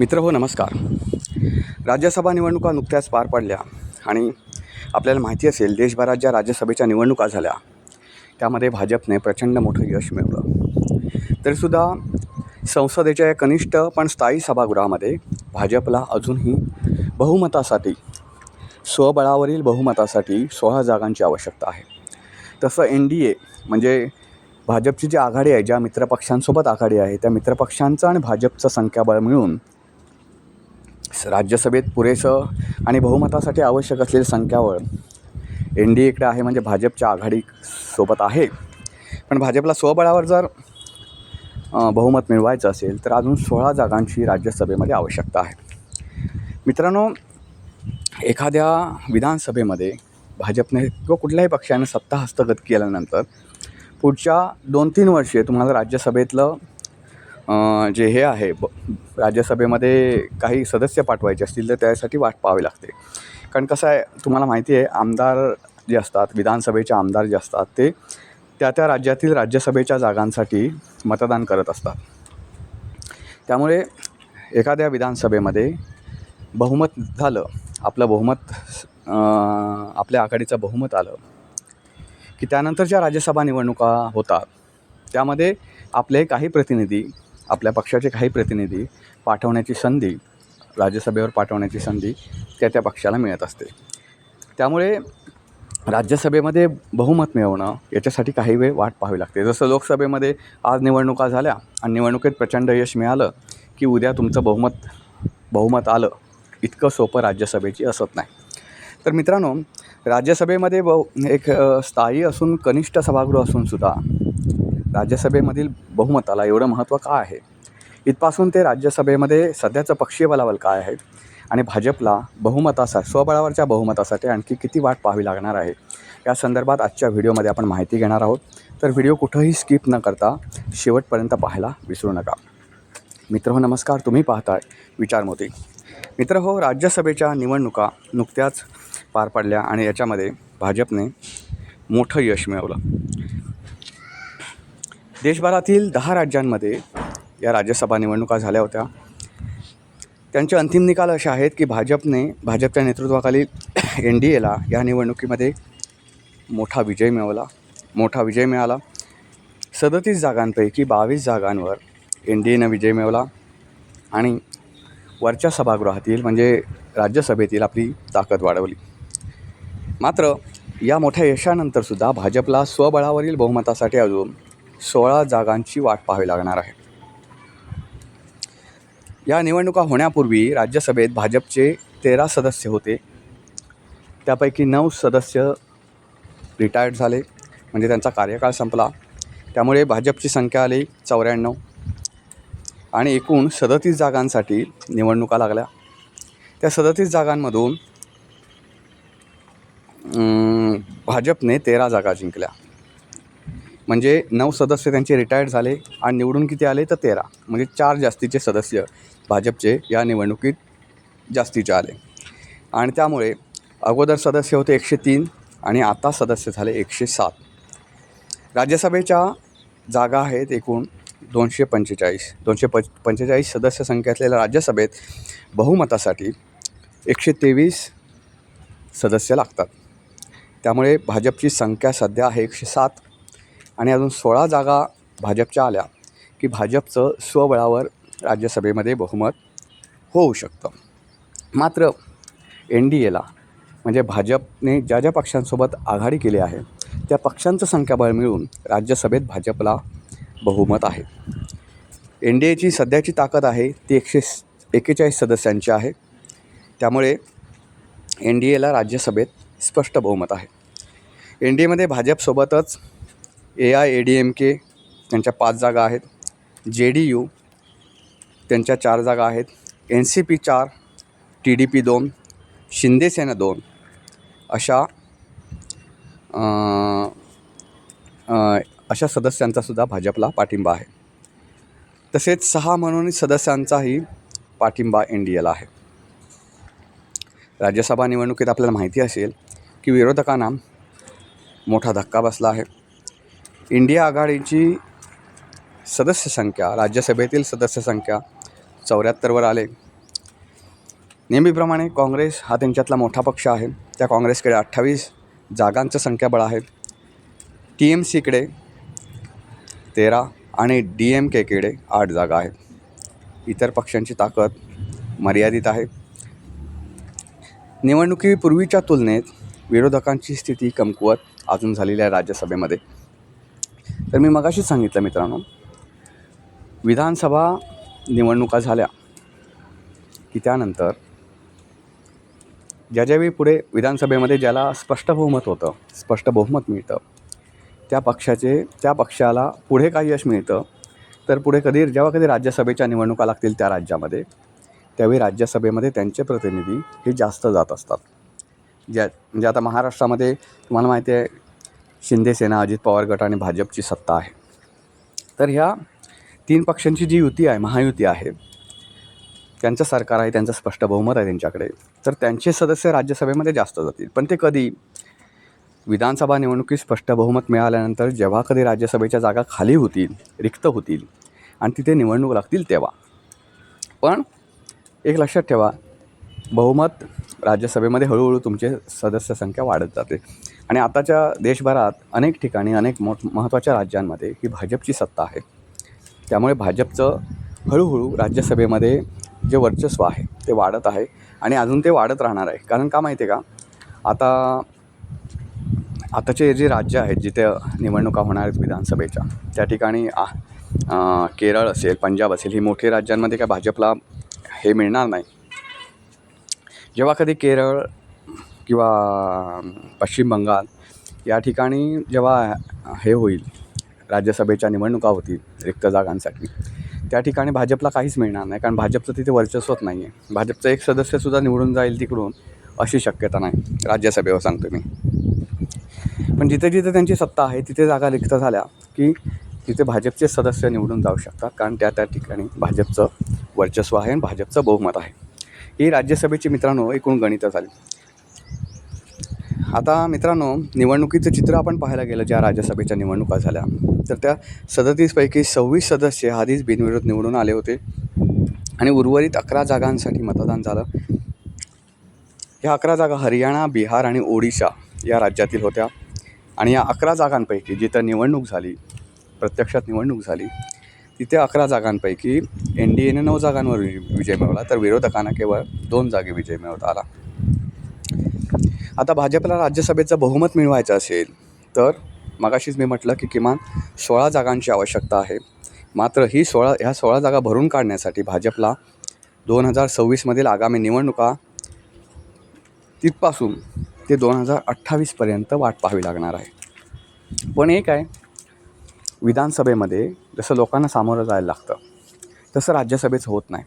मित्रहो नमस्कार. राज्यसभा निवडणुका नुकत्याच पार पडल्या आणि आपल्याला माहिती असेल देशभरात ज्या राज्यसभेच्या निवडणुका झाल्या त्यामध्ये भाजपने प्रचंड मोठं यश मिळवलं. तरीसुद्धा संसदेच्या या कनिष्ठ पण स्थायी सभागृहामध्ये भाजपला अजूनही बहुमतासाठी स्वबळावरील बहुमतासाठी 16 जागांची आवश्यकता आहे. तसं NDA म्हणजे भाजपची जी आघाडी आहे, ज्या मित्रपक्षांसोबत आघाडी आहे त्या मित्रपक्षांचं आणि भाजपचं संख्याबळ मिळून राज्यसभेत पुरेसं आणि बहुमतासाठी आवश्यक असलेलं संख्याबळ NDAकडे आहे. म्हणजे भाजपच्या आघाडीसोबत आहे. पण भाजपला स्वबळावर जर बहुमत मिळवायचं असेल तर अजून 16 जागांची राज्यसभेमध्ये आवश्यकता आहे. मित्रांनो, एखाद्या विधानसभेमध्ये भाजपने किंवा कुठल्याही पक्षाने सत्ता हस्तगत केल्यानंतर पुढच्या 2-3 वर्षे तुम्हाला राज्यसभेतलं जे हे आहे राज्यसभेमध्ये काही सदस्य पाठवायचे असतील तर त्यासाठी वाट पाहावी लागते. कारण कसं आहे, तुम्हाला माहिती आहे, आमदार जे असतात, विधानसभेचे आमदार जे असतात ते त्या राज्यातील राज्यसभेच्या जागांसाठी मतदान करत असतात. त्यामुळे एखाद्या विधानसभेमध्ये बहुमत झालं, आपलं बहुमत आपल्या आघाडीचं बहुमत आलं की त्यानंतर ज्या राज्यसभा निवडणुका होतात त्यामध्ये आपले काही प्रतिनिधी, आपल्या पक्षाचे काही प्रतिनिधी पाठवण्याची संधी, राज्यसभेवर पाठवण्याची संधी त्या पक्षाला मिळत असते. त्यामुळे राज्यसभेमध्ये बहुमत मिळवणं याच्यासाठी काही वेळ वाट पाहावी लागते. जसं लोकसभेमध्ये आज निवडणुका झाल्या आणि निवडणुकीत प्रचंड यश मिळालं की उद्या तुमचं बहुमत आलं, इतकं सोपं राज्यसभेची असत नाही. तर मित्रांनो, राज्यसभेमध्ये एक स्थायी असून कनिष्ठ सभागृह असूनसुद्धा राज्यसभेमधील बहुमताला एवढं महत्त्व का आहे, इथपासून ते राज्यसभेमध्ये सध्याचं पक्षीय बलाबल काय आहे आणि भाजपला स्वबळावरच्या बहुमतासाठी आणखी किती वाट पाहावी लागणार आहे, या संदर्भात आजच्या व्हिडिओमध्ये आपण माहिती घेणार आहोत. तर व्हिडिओ कुठंही स्किप न करता शेवटपर्यंत पाहायला विसरू नका. मित्रहो नमस्कार, तुम्ही पाहताय विचारमोती. मित्रहो, राज्यसभेच्या निवडणुका नुकत्याच पार पडल्या आणि याच्यामध्ये भाजपने मोठं यश मिळवलं. देशभरातील 10 राज्यांमध्ये या राज्यसभा निवडणुका झाल्या होत्या. त्यांचे अंतिम निकाल असे आहेत की भाजपच्या नेतृत्वाखाली NDAला या निवडणुकीमध्ये मोठा विजय मिळाला. 37 जागांपैकी 22 जागांवर NDAनं विजय मिळवला आणि वरच्या सभागृहातील म्हणजे राज्यसभेतील आपली ताकद वाढवली. मात्र या मोठ्या यशानंतरसुद्धा भाजपला स्वबळावरील बहुमतासाठी अजून 16 जागांची वाट पाहावी लागणार आहे. या निवडणुका होण्यापूर्वी राज्यसभेत भाजपचे 13 सदस्य होते. त्यापैकी 9 सदस्य रिटायर्ड झाले, म्हणजे त्यांचा कार्यकाळ संपला. त्यामुळे भाजपची संख्या आली 94 आणि एकूण 37 जागांसाठी निवडणुका लागल्या. त्या 37 जागांमधून भाजपने 13 जागा जिंकल्या. म्हणजे 9 सदस्य त्यांचे रिटायर्ड झाले आणि निवडून किती आले तर 13, म्हणजे 4 जास्तीचे सदस्य भाजपचे या निवडणुकीत जास्तीचे आले. आणि त्यामुळे अगोदर सदस्य होते 103 आणि आता सदस्य झाले 107. राज्यसभेच्या जागा आहेत एकूण 245 सदस्य संख्या असलेल्या राज्यसभेत बहुमतासाठी 123 सदस्य लागतात. त्यामुळे भाजपची संख्या सध्या आहे 107 आणि अजून 16 जागा भाजपच्या आल्या की भाजपचं स्वबळावर राज्यसभेमध्ये बहुमत होऊ शकतं. मात्र NDAला म्हणजे भाजपने ज्या पक्षांसोबत आघाडी केली आहे त्या पक्षांचं संख्याबळ मिळून राज्यसभेत भाजपला बहुमत आहे. NDAची सध्याची ताकद आहे ती 141 सदस्यांची आहे. त्यामुळे NDAला राज्यसभेत स्पष्ट बहुमत आहे. NDAमध्ये भाजपसोबतच AIADMK त्यांच्या 5 जागा आहेत, JDU त्यांच्या 4 जागा आहेत, NCP 4, TDP 2, शिंदेसेना 2 अशा सदस्यांचासुद्धा भाजपला पाठिंबा आहे. तसेच 6 मनोनीत सदस्यांचाही पाठिंबा NDAला आहे. राज्यसभा निवडणुकीत आपल्याला माहिती असेल की विरोधकांना मोठा धक्का बसला आहे. इंडिया आघाडीची राज्यसभेतील सदस्य संख्या 74वर आले नेहमीप्रमाणे काँग्रेस हा त्यांच्यातला मोठा पक्ष आहे. त्या काँग्रेसकडे 28 जागांचं संख्याबळ आहे. TMCकडे 13 आणि DMKकडे 8 जागा आहेत. इतर पक्षांची ताकद मर्यादित आहे. निवडणुकीपूर्वीच्या तुलनेत विरोधकांची स्थिती कमकुवत अजून झालेली आहे राज्यसभेमध्ये. तर मी मगाशीच सांगितलं मित्रांनो, विधानसभा निवडणुका झाल्या की त्यानंतर ज्यावेळी पुढे विधानसभेमध्ये ज्याला स्पष्ट बहुमत होतं, स्पष्ट बहुमत मिळतं, त्या पक्षाला पुढे काही यश मिळतं. तर पुढे जेव्हा कधी राज्यसभेच्या निवडणुका लागतील त्या राज्यामध्ये, त्यावेळी राज्यसभेमध्ये त्यांचे प्रतिनिधी हे जास्त जात असतात. म्हणजे आता महाराष्ट्रामध्ये तुम्हाला माहिती आहे, शिंदे सेना, अजित पवार गट आणि भाजपची सत्ता आहे. तर ह्या 3 पक्षांची जी युती आहे, महायुती आहे, त्यांचं सरकार आहे, त्यांचं स्पष्ट बहुमत आहे त्यांच्याकडे. तर त्यांचे सदस्य राज्यसभेमध्ये जास्त जातील. पण ते कधी? विधानसभा निवडणुकीत स्पष्ट बहुमत मिळाल्यानंतर जेव्हा कधी राज्यसभेच्या जागा खाली होतील, रिक्त होतील आणि तिथे निवडणूक लागतील तेव्हा. पण एक लक्षात ठेवा, बहुमत राज्यसभेमध्ये हळूहळू तुमचे सदस्य संख्या वाढत जाते. आणि आताच्या देशभरात अनेक ठिकाणी अनेक महत्त्वाच्या राज्यांमध्ये ही भाजपची सत्ता आहे. त्यामुळे भाजपचं हळूहळू राज्यसभेमध्ये जे वर्चस्व आहे ते वाढत आहे आणि अजून ते वाढत राहणार आहे. कारण का माहिती आहे का, आताचे जे राज्य आहेत जिथे निवडणुका होणार आहेत विधानसभेच्या, त्या ठिकाणी केरळ असेल, पंजाब असेल, ही मोठी राज्यांमध्ये काय भाजपला हे मिळणार नाही. जेव्हा कधी केरळ किंवा पश्चिम बंगाल या ठिकाणी जेव्हा हे होईल, राज्यसभेच्या निवडणुका होतील रिक्त जागांसाठी, त्या ठिकाणी भाजपला काहीच मिळणार नाही. कारण भाजपचं तिथे वर्चस्वच नाही आहे. भाजपचा एक सदस्यसुद्धा निवडून जाईल तिकडून अशी शक्यता नाही राज्यसभेवर, सांगतो मी. पण जिथे जिथे त्यांची सत्ता आहे तिथे जागा रिक्त झाल्या की तिथे भाजपचे सदस्य निवडून जाऊ शकतात. कारण त्या ठिकाणी भाजपचं वर्चस्व आहे आणि भाजपचं बहुमत आहे. ही राज्यसभेची मित्रांनो एकूण गणितं झाली. आता मित्रांनो, निवडणुकीचं चित्र आपण पाहायला गेलं, ज्या राज्यसभेच्या निवडणुका झाल्या, तर त्या 37 पैकी 26 सदस्य आधीच बिनविरोध निवडून आले होते आणि उर्वरित 11 जागांसाठी मतदान झालं. ह्या 11 जागा हरियाणा, बिहार आणि ओडिशा या राज्यातील होत्या. आणि या 11 जागांपैकी जिथं निवडणूक झाली, प्रत्यक्षात निवडणूक झाली, तिथे 11 जागांपैकी NDAने 9 जागांवर विजय मिळवला, तर विरोधकांना केवळ 2 जागी विजय मिळवता आला. आता भाजपला राज्यसभेचं बहुमत मिळवायचं असेल तर मगाशीच मी म्हटलं की किमान 16 जागांची आवश्यकता आहे. मात्र ह्या 16 जागा भरून काढण्यासाठी भाजपला 2026मधील आगामी निवडणुका तिथपासून ते 2028पर्यंत वाट पाहावी लागणार आहे. पण एक आहे, विधानसभेमध्ये जसं लोकांना सामोरं जायला लागतं तसं राज्यसभेचं होत नाही.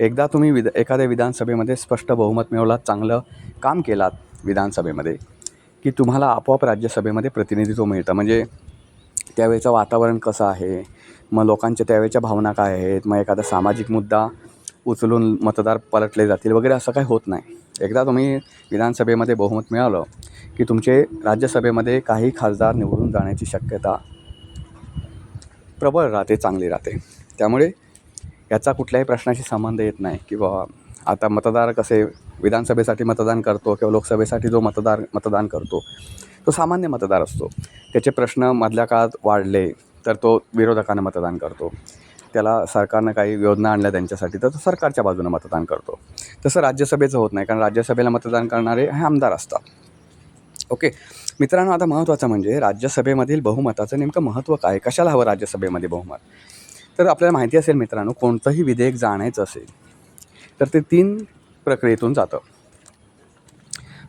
एकदा तुम्ही एखाद्या विधानसभेमध्ये स्पष्ट बहुमत मिळवलात, चांगलं काम केलात विधानसभेमध्ये, की तुम्हाला आपोआप राज्यसभेमध्ये प्रतिनिधित्व मिळतं. म्हणजे त्यावेळेचं वातावरण कसं आहे, मग लोकांच्या त्यावेळेच्या भावना काय आहेत, मग एखादा सामाजिक मुद्दा उचलून मतदार पलटले जातील वगैरे, असं काही होत नाही. एकदा तुम्ही विधानसभेमध्ये बहुमत मिळालं की तुमचे राज्यसभेमध्ये काही खासदार निवडून जाण्याची शक्यता प्रबळ राहते, चांगली राहते. त्यामुळे याचा कुठल्याही प्रश्नाशी संबंध येत नाही की बाबा आता मतदार कसे विधानसभेसाठी मतदान करतो किंवा लोकसभेसाठी जो मतदान करतो तो सामान्य मतदार असतो. त्याचे प्रश्न मधल्या काळात वाढले तर तो विरोधकांना मतदान करतो. त्याला सरकारनं काही योजना आणल्या त्यांच्यासाठी तर तो सरकारच्या बाजूनं मतदान करतो. तसं राज्यसभेचं होत नाही, कारण राज्यसभेला मतदान करणारे हे आमदार असतात. ओके मित्रांनो, आता महत्त्वाचं म्हणजे राज्यसभेमधील बहुमताचं नेमकं महत्त्व काय, कशाला हवं राज्यसभेमध्ये बहुमत. तर आपल्याला माहिती असेल मित्रांनो, कोणतंही विधेयक जाण्याचं असेल तर ते 3 प्रक्रियेतून जातं.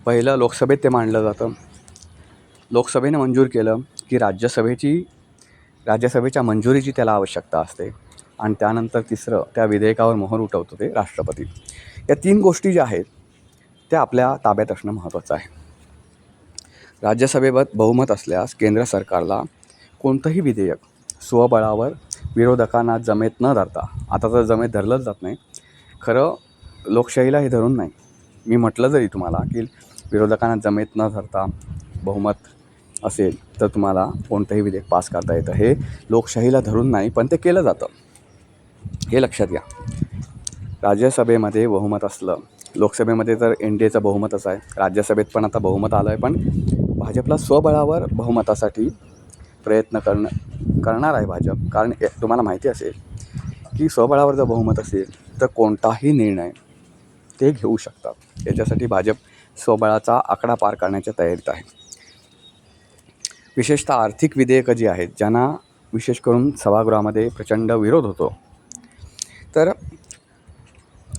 पहिलं लोकसभेत ते मांडलं जातं. लोकसभेनं मंजूर केलं की राज्यसभेच्या मंजुरीची त्याला आवश्यकता असते. आणि त्यानंतर तिसरं, त्या विधेयकावर मोहर उठवतो ते राष्ट्रपती. या 3 गोष्टी ज्या आहेत त्या आपल्या ताब्यात असणं महत्त्वाचं आहे. राज्यसभेत बहुमत असल्यास केंद्र सरकारला कोणतंही विधेयक स्वबळावर विरोधकांना जमेत न धरता, आता तर जमेत धरलंच जात नाही, खरं लोकशाहीला हे धरून नाही. मी म्हटलं जरी तुम्हाला की विरोधकांना जमेत न धरता बहुमत असेल तर तुम्हाला कोणतंही विधेयक पास करता येतं, हे लोकशाहीला धरून नाही, पण ते केलं जातं. हे लक्षात घ्या. राज्यसभेमध्ये बहुमत असलं लोकसभेमध्ये तर एन डी एचं बहुमतच आहे, राज्यसभेत पण आता बहुमत आलं आहे. पण भाजपला स्वबळावर बहुमतासाठी प्रयत्न करणार आहे भाजप. कारण तुम्हाला माहिती असेल की स्वबळावर जर बहुमत असेल तर कोणताही निर्णय ते घेऊ शकतात. याच्यासाठी भाजप स्वबळाचा आकडा पार करण्याच्या तयारीत आहे. विशेषतः आर्थिक विधेयकं जी आहेत, ज्यांना विशेष करून सभागृहामध्ये प्रचंड विरोध होतो, तर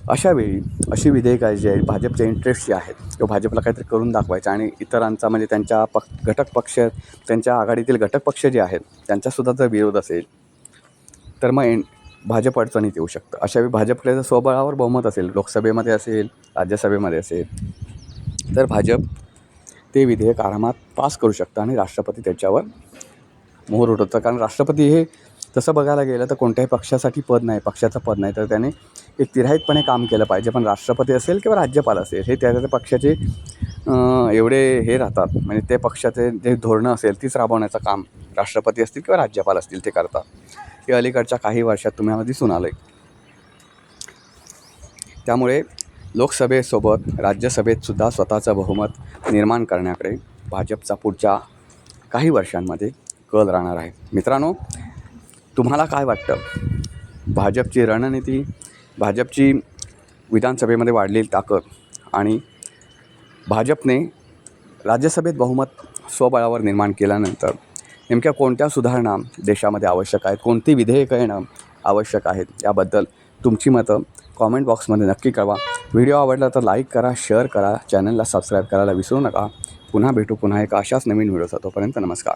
अशा वेळी अशी विधेयकं जी आहेत भाजपच्या इंटरेस्ट जे आहेत किंवा भाजपला काहीतरी करून दाखवायचं आणि इतरांचा म्हणजे त्यांच्या घटक पक्ष, त्यांच्या आघाडीतील घटक पक्ष जे आहेत त्यांचासुद्धा जर विरोध असेल तर मग भाजप अडचणीत येऊ शकतं. अशा वेळी भाजपकडे जर स्वबळावर बहुमत असेल, लोकसभेमध्ये असेल, राज्यसभेमध्ये असेल, तर भाजप ते विधेयक आरामात पास करू शकतं आणि राष्ट्रपती त्याच्यावर मोहर उठवतं. कारण राष्ट्रपती हे तसं बघायला गेलं तर कोणत्याही पक्षासाठी पद नाही, पक्षाचं पद नाही, तर त्याने एक तिराहितपणे काम केलं पाहिजे. पण राष्ट्रपती असेल किंवा राज्यपाल असेल, हे त्या पक्षाचे एवढे हे राहतात, म्हणजे ते पक्षाचे जे धोरणं असेल तीच राबवण्याचं काम राष्ट्रपती असतील किंवा राज्यपाल असतील ते करतात. हे अलीकडच्या काही वर्षात तुम्हाला दिसून आलं आहे. त्यामुळे लोकसभेसोबत राज्यसभेतसुद्धा स्वतःचं बहुमत निर्माण करण्याकडे भाजपचा पुढच्या काही वर्षांमध्ये कल राहणार आहे. मित्रांनो, तुम्हाला काय वाटतं? भाजपची रणनीती, भाजपची विधानसभेमध्ये वाढलेली ताकद आणि भाजपने राज्यसभेत बहुमत स्वबळावर निर्माण केल्यानंतर नेमक्या कोणत्या सुधारणा देशामध्ये आवश्यक आहेत, कोणती विधेयकं येणं आवश्यक आहेत, याबद्दल तुमची मतं कॉमेंट बॉक्समध्ये नक्की कळवा. व्हिडिओ आवडला तर लाईक करा, शेअर करा, चॅनलला सबस्क्राईब करायला विसरू नका. पुन्हा भेटू पुन्हा एका अशाच नवीन व्हिडिओचा. तोपर्यंत नमस्कार.